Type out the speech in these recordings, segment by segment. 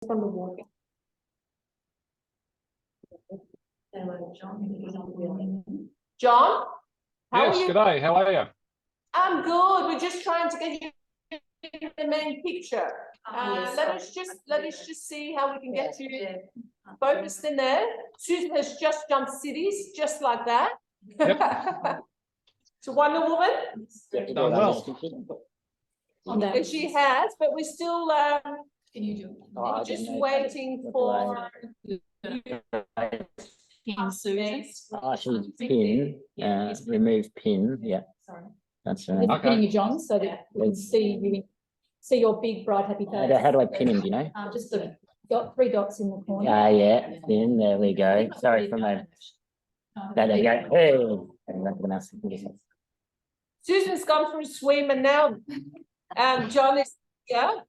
from the walking. John, how are Yes, you? good day. How are you? I'm good. We're just trying to get you in the main picture. Let us just see how we can get you focused in there. Susan has just jumped cities, just like that. Yep. So Wonder Woman. Done well. And she has, but we're still Can you do we're just waiting for pin, Susan? Actually, pin, remove pin. Yeah, Sorry. that's Lift right. the Okay. pin you, John, so that we can see you, see your big, bright, happy face. How do I pin him? Do you know? Just the dot, 3 dots in the corner. Yeah, pin. There we go. Sorry for my. There you go. Hey. Susan's gone for a swim and now John is here.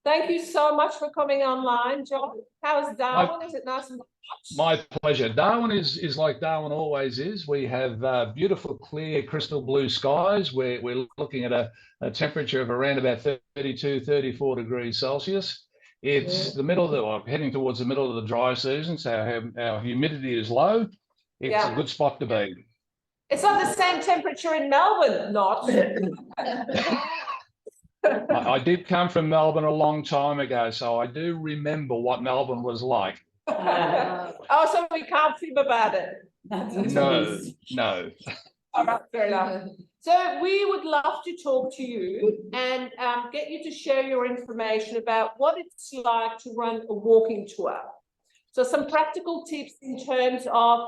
Thank you so much for coming online, John. How's Darwin? Is it nice and hot? My pleasure. Darwin is like Darwin always is. We have beautiful, clear, crystal blue skies. We're looking at a temperature of around about 32, 34 degrees Celsius. It's the middle of the, or heading towards the middle of the dry season, so our humidity is low. It's a good spot to be. It's not the same temperature in Melbourne, not. I did come from Melbourne a long time ago, so I do remember what Melbourne was like. Oh, so we can't fib about it. No. All right, fair enough. So we would love to talk to you and get you to share your information about what it's like to run a walking tour. So some practical tips in terms of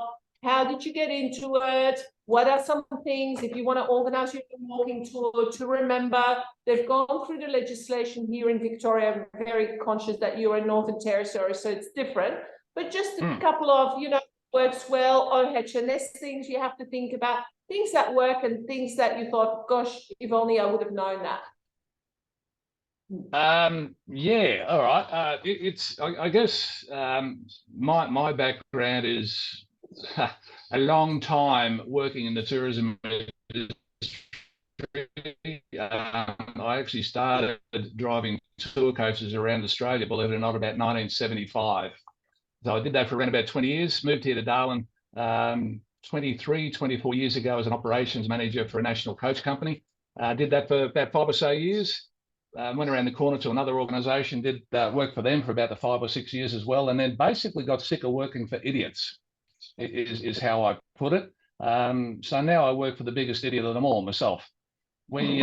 how did you get into it? What are some things, if you want to organise your walking tour, to remember? They've gone through the legislation here in Victoria. I'm very conscious that you're in Northern Territory, so it's different. But just a couple of, works well, OHS things you have to think about, things that work and things that you thought, gosh, if only I would have known that. Yeah, all right. I guess my background is a long time working in the tourism industry. I actually started driving tour coaches around Australia, believe it or not, about 1975. So I did that for around about 20 years, moved here to Darwin 23, 24 years ago as an operations manager for a national coach company. Did that for about 5 or so years. Went around the corner to another organisation, did work for them for about the 5 or 6 years as well, and then basically got sick of working for idiots, is how I put it. So now I work for the biggest idiot of them all, myself. We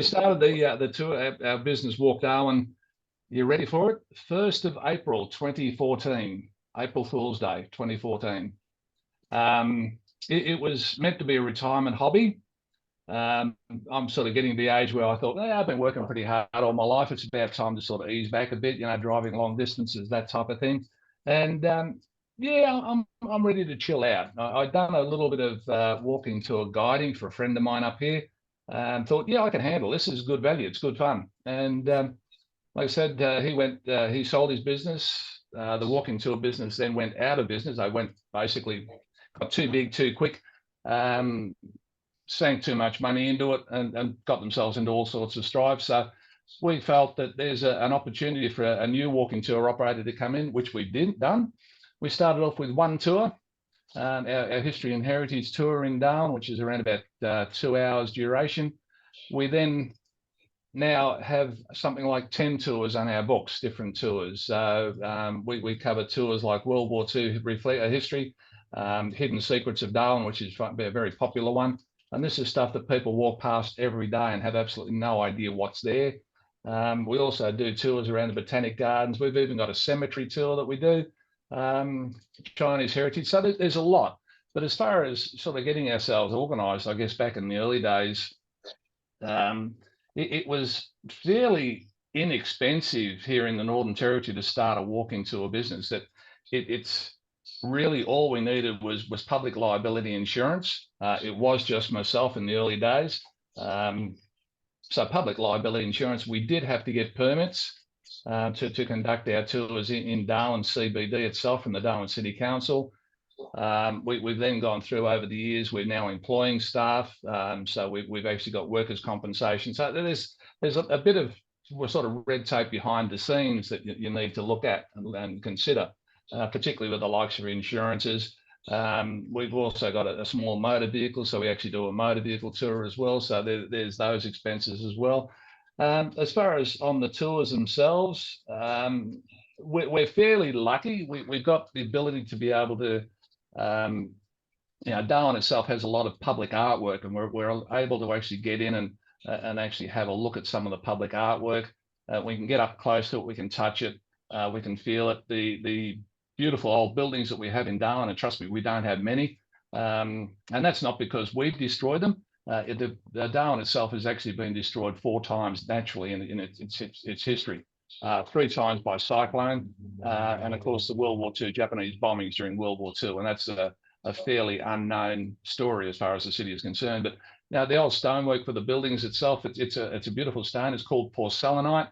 started the tour, our business Walk Darwin. You ready for it? 1st of April 2014, April Fool's Day 2014. It was meant to be a retirement hobby. I'm sort of getting to the age where I thought, I've been working pretty hard all my life. It's about time to sort of ease back a bit, driving long distances, that type of thing. And yeah, I'm ready to chill out. I'd done a little bit of walking tour guiding for a friend of mine up here, and thought, yeah, I can handle this. Is good value. It's good fun. And like I said, he sold his business. The walking tour business then went out of business. I went basically got too big too quick. Sank too much money into it and got themselves into all sorts of strife. So we felt that there's an opportunity for a new walking tour operator to come in, which we've done. We started off with one tour, our History and Heritage Tour in Darwin, which is around about 2 hours duration. We then now have something like 10 tours on our books, different tours. So we cover tours like World War II history, Hidden Secrets of Darwin, which is a very popular one. And this is stuff that people walk past every day and have absolutely no idea what's there. We also do tours around the Botanic Gardens. We've even got a cemetery tour that we do, Chinese heritage. So there's a lot. But as far as sort of getting ourselves organised, I guess back in the early days, it was fairly inexpensive here in the Northern Territory to start a walking tour business. That it's really all we needed was public liability insurance. It was just myself in the early days. So public liability insurance, we did have to get permits to conduct our tours in Darwin CBD itself from the Darwin City Council. We've then gone through over the years, we're now employing staff. So we've actually got workers' compensation. So there's a bit of sort of red tape behind the scenes that you need to look at and consider, particularly with the likes of insurances. We've also got a small motor vehicle, so we actually do a motor vehicle tour as well. So there's those expenses as well. As far as on the tours themselves, we're fairly lucky. We've got the ability to be able to, Darwin itself has a lot of public artwork, and we're able to actually get in and actually have a look at some of the public artwork. We can get up close to it, we can touch it, we can feel it. The beautiful old buildings that we have in Darwin, and trust me, we don't have many. And that's not because we've destroyed them. The Darwin itself has actually been destroyed 4 times naturally in its history. 3 times by cyclone, and of course the World War II, Japanese bombings during World War II, and that's a fairly unknown story as far as the city is concerned. But now the old stonework for the buildings itself, it's a beautiful stone. It's called porcelainite.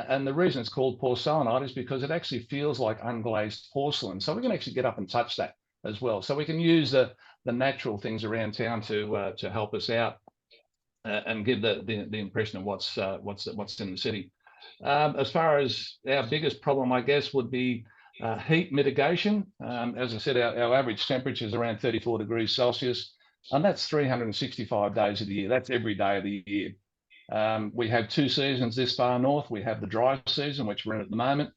And the reason it's called porcelainite is because it actually feels like unglazed porcelain. So we can actually get up and touch that as well. So we can use the natural things around town to help us out and give the impression of what's in the city. As far as our biggest problem, I guess, would be heat mitigation. As I said, our average temperature is around 34 degrees Celsius, and that's 365 days of the year. That's every day of the year. We have 2 seasons this far north. We have the dry season, which we're in at the moment.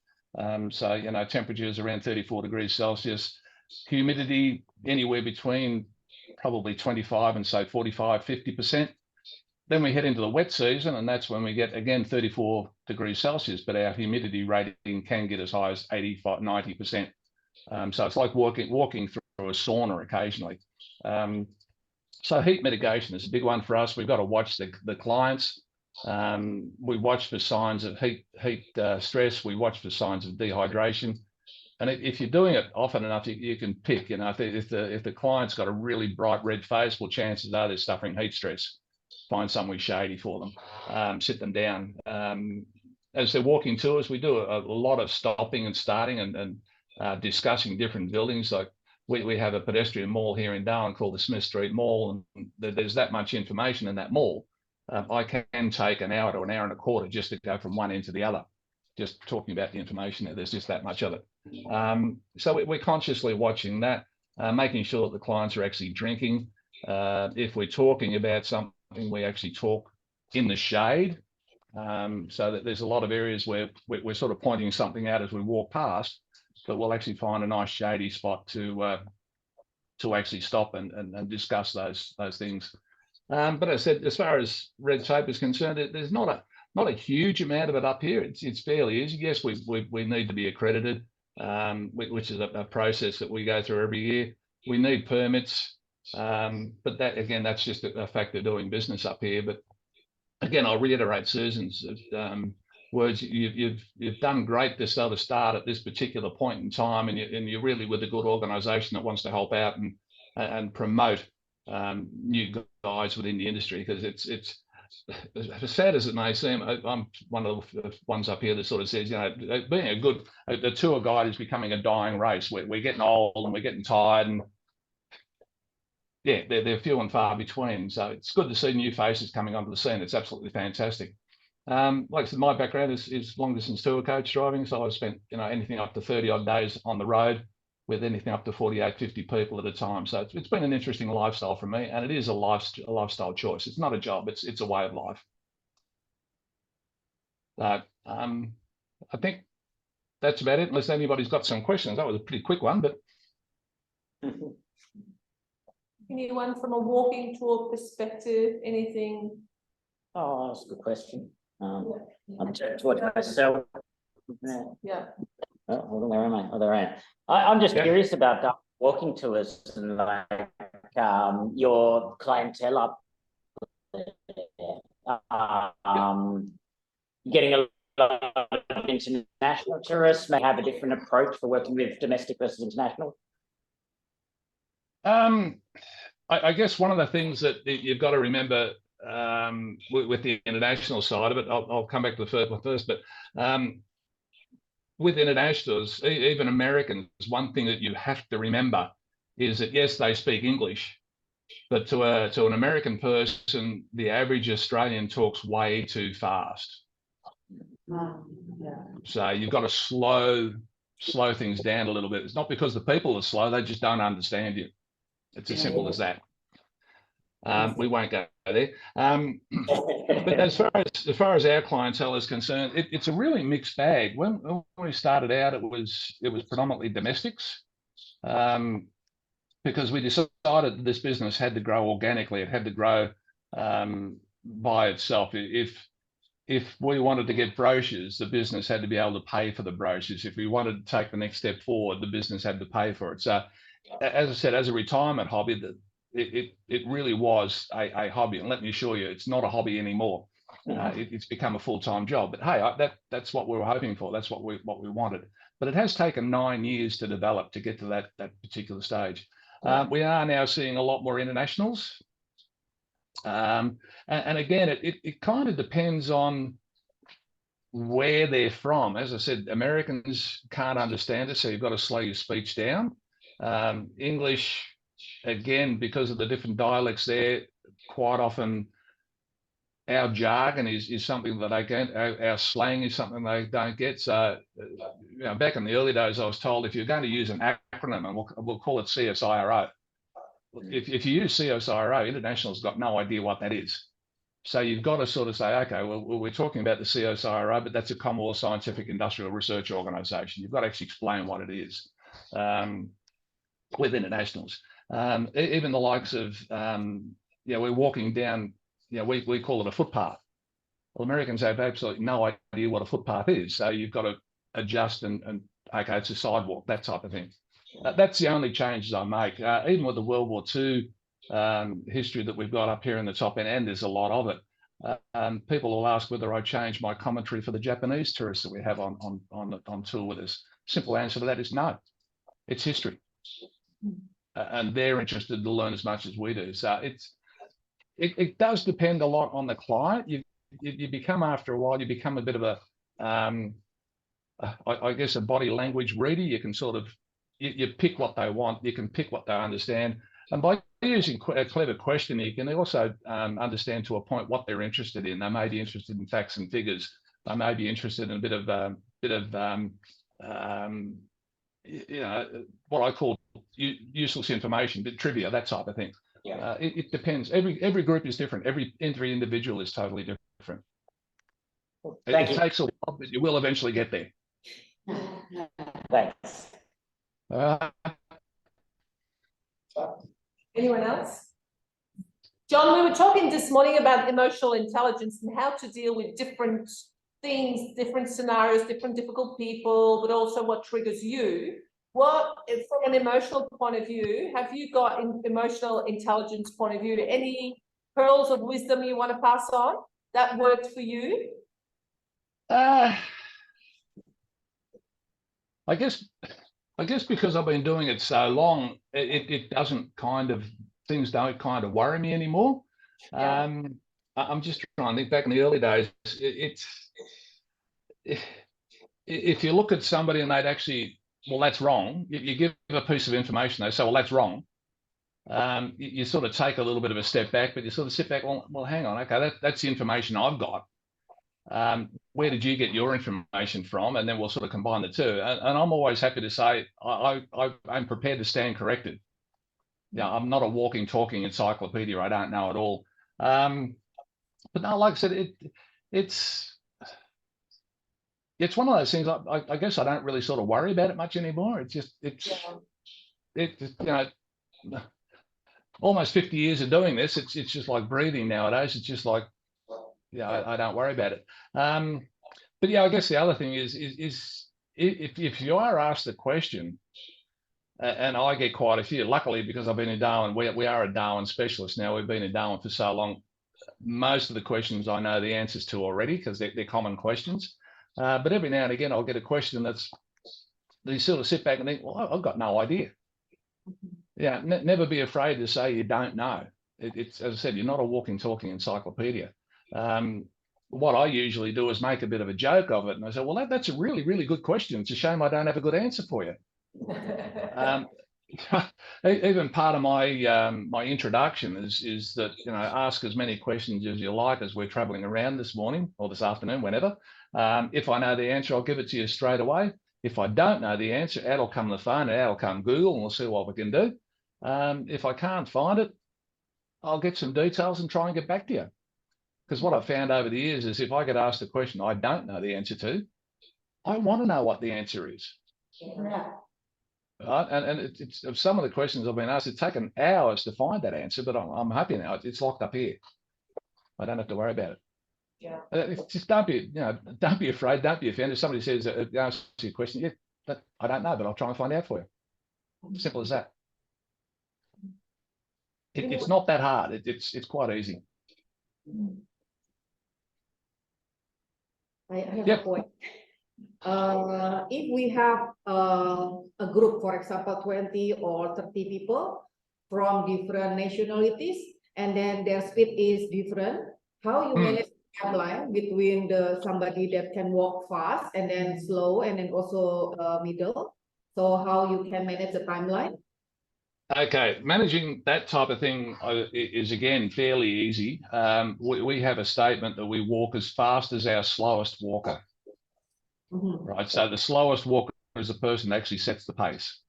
So, temperatures around 34 degrees Celsius, humidity anywhere between probably 25 and say 45, 50%. Then we head into the wet season, and that's when we get, again, 34 degrees Celsius, but our humidity rating can get as high as 85, 90%. So it's like walking through a sauna occasionally. So heat mitigation is a big one for us. We've got to watch the clients. We watch for signs of heat stress. We watch for signs of dehydration. And if you're doing it often enough, you can pick. If the client's got a really bright red face, well, chances are they're suffering heat stress. Find somewhere shady for them, sit them down. As they're walking tours, we do a lot of stopping and starting and discussing different buildings. Like we have a pedestrian mall here in Darwin called the Smith Street Mall, and there's that much information in that mall. I can take an hour to an hour and a quarter just to go from one end to the other, just talking about the information. There's just that much of it. So we're consciously watching that, making sure that the clients are actually drinking. If we're talking about something, we actually talk in the shade, so that there's a lot of areas where we're sort of pointing something out as we walk past, but we'll actually find a nice shady spot to actually stop and discuss those things. But as I said, as far as red tape is concerned, there's not a huge amount of it up here. It's fairly easy. Yes, we need to be accredited, which is a process that we go through every year. We need permits. But that, again, that's just a fact of doing business up here. But again, I'll reiterate Susan's words. You've done great to start at this particular point in time, and you're really with a good organisation that wants to help out and promote new guys within the industry, because it's as sad as it may seem. I'm one of the ones up here that sort of says, being a tour guide is becoming a dying race. We're getting old and we're getting tired, and yeah, they're few and far between. So it's good to see new faces coming onto the scene. It's absolutely fantastic. Like I said, my background is long distance tour coach driving. So I've spent, anything up to 30 odd days on the road with anything up to 48, 50 people at a time. So it's been an interesting lifestyle for me, and it is a lifestyle choice. It's not a job, it's a way of life. So I think that's about it, unless anybody's got some questions. That was a pretty quick one, but anyone from a walking tour perspective, anything? Oh, that's a good question. I'm towards myself. Yeah. Oh, where am I? Oh, there I am. I'm just curious about walking tours and your clientele up there. Getting a lot of international tourists may have a different approach for working with domestic versus international. I guess one of the things that you've got to remember with the international side of it, I'll come back to the first one first, but with internationals, even Americans, one thing that you have to remember is that, yes, they speak English, but to an American person, the average Australian talks way too fast. So you've got to slow things down a little bit. It's not because the people are slow, they just don't understand you. It's as simple as that. We won't go there. But as far as our clientele is concerned, it's a really mixed bag. When we started out, it was predominantly domestics, because we decided that this business had to grow organically. It had to grow by itself. If we wanted to get brochures, the business had to be able to pay for the brochures. If we wanted to take the next step forward, the business had to pay for it. So, as I said, as a retirement hobby, it really was a hobby. And let me assure you, it's not a hobby anymore. It's become a full-time job. But hey, that's what we were hoping for. That's what we wanted. But it has taken 9 years to develop to get to that particular stage. We are now seeing a lot more internationals. And again, it kind of depends on where they're from. As I said, Americans can't understand it, so you've got to slow your speech down. English, again, because of the different dialects there, quite often our jargon is something that they get. Our slang is something they don't get. So, back in the early days, I was told if you're going to use an acronym, and we'll call it CSIRO. If you use CSIRO, international's got no idea what that is. So you've got to sort of say, okay, well, we're talking about the CSIRO, but that's a Commonwealth Scientific Industrial Research Organisation. You've got to actually explain what it is with internationals. Even the likes of, we're walking down, we call it a footpath. Well, Americans have absolutely no idea what a footpath is. So you've got to adjust and okay, it's a sidewalk, that type of thing. That's the only changes I make. Even with the World War II history that we've got up here in the top end, and there's a lot of it. People will ask whether I change my commentary for the Japanese tourists that we have on tour with us. Simple answer to that is no. It's history, and they're interested to learn as much as we do. So it does depend a lot on the client. You become, after a while, you become a bit of a I guess a body language reader. You can sort of you pick what they want, you can pick what they understand, and by using a clever question, you can also understand to a point what they're interested in. They may be interested in facts and figures. They may be interested in a bit of what I call useless information, bit trivia, that type of thing. Yeah. It depends. Every group is different. Every individual is totally different. It takes a while, but you will eventually get there. Thanks. Anyone else? John, we were talking this morning about emotional intelligence and how to deal with different things, different scenarios, different difficult people, but also what triggers you. What, from an emotional point of view, have you got emotional intelligence point of view? Any pearls of wisdom you want to pass on that worked for you? I guess because I've been doing it so long, it doesn't things don't kind of worry me anymore. Yeah. I'm just trying to think back in the early days. If you look at somebody and they'd actually, well, that's wrong. You give a piece of information, they say, well, that's wrong. You sort of take a little bit of a step back, but you sort of sit back, well, hang on, okay, that's the information I've got. Where did you get your information from? And then we'll sort of combine the two. And I'm always happy to say I'm prepared to stand corrected. Yeah, I'm not a walking, talking encyclopedia. I don't know it all. But no, like I said, it's one of those things. I guess I don't really sort of worry about it much anymore. It's almost 50 years of doing this. It's just like breathing nowadays. It's just like, I don't worry about it. But yeah, I guess the other thing is if you are asked the question, and I get quite a few, luckily, because I've been in Darwin, we are a Darwin specialist now. We've been in Darwin for so long. Most of the questions I know the answers to already because they're common questions. But every now and again, I'll get a question that you sort of sit back and think, well, I've got no idea. Yeah, never be afraid to say you don't know. It's, as I said, you're not a walking, talking encyclopedia. What I usually do is make a bit of a joke of it. And I say, well, that's a really, really good question. It's a shame I don't have a good answer for you. Even part of my my introduction is that, ask as many questions as you like as we're traveling around this morning or this afternoon, whenever. If I know the answer, I'll give it to you straight away. If I don't know the answer, Ad'll come on the phone, Ad'll come Google, and we'll see what we can do. If I can't find it, I'll get some details and try and get back to you. Because what I've found over the years is if I get asked a question I don't know the answer to, I want to know what the answer is. Yeah. Right? And it's some of the questions I've been asked, it's taken hours to find that answer, but I'm happy now. It's locked up here. I don't have to worry about it. Yeah. Just don't be, don't be afraid, don't be offended. If somebody says, asks you a question, yeah, I don't know, but I'll try and find out for you. Simple as that. It's not that hard. It's quite easy. I have Yep. a point. If we have a group, for example, 20 or 30 people from different nationalities, and then their speed is different, how you manage the timeline between somebody that can walk fast and then slow and then also middle? So how you can manage the timeline? Okay, managing that type of thing is again fairly easy. We have a statement that we walk as fast as our slowest walker. Right, so the slowest walker is the person that actually sets the pace.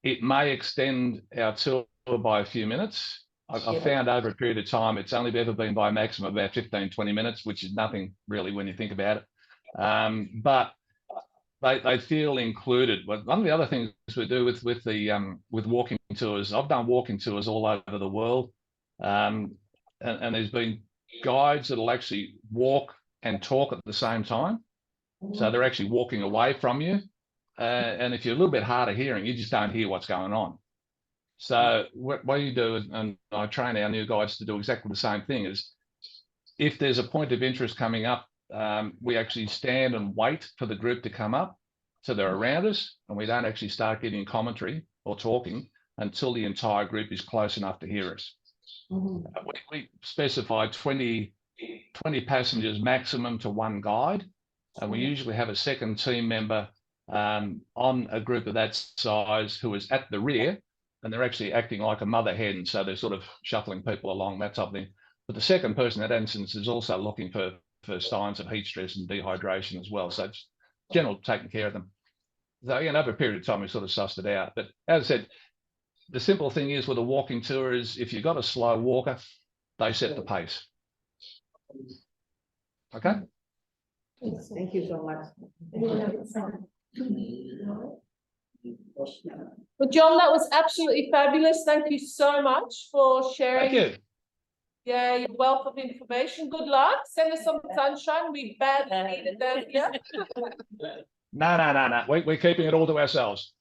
It may extend our tour by a few minutes. I've found over a period of time, it's only ever been by a maximum of about 15, 20 minutes, which is nothing really when you think about it. But they feel included. But one of the other things we do with walking tours, I've done walking tours all over the world, and there's been guides that'll actually walk and talk at the same time. So they're actually walking away from you. And if you're a little bit hard of hearing, you just don't hear what's going on. So what you do, and I train our new guides to do exactly the same thing, is if there's a point of interest coming up, we actually stand and wait for the group to come up so they're around us, and we don't actually start getting commentary or talking until the entire group is close enough to hear us. We specify 20 passengers maximum to one guide, and we usually have a second team member on a group of that size who is at the rear, and they're actually acting like a mother hen, so they're sort of shuffling people along, that type of thing. But the second person in that instance is also looking for signs of heat stress and dehydration as well. So it's general taking care of them. So over a period of time, we sort of sussed it out. But as I said, the simple thing is with a walking tour is if you've got a slow walker, they set the pace. Okay. Thank you so much. Well, John, that was absolutely fabulous. Thank you so much for sharing. Thank you. Yeah, your wealth of information. Good luck. Send us some sunshine. We badly needed that here. No. We're keeping it all to ourselves.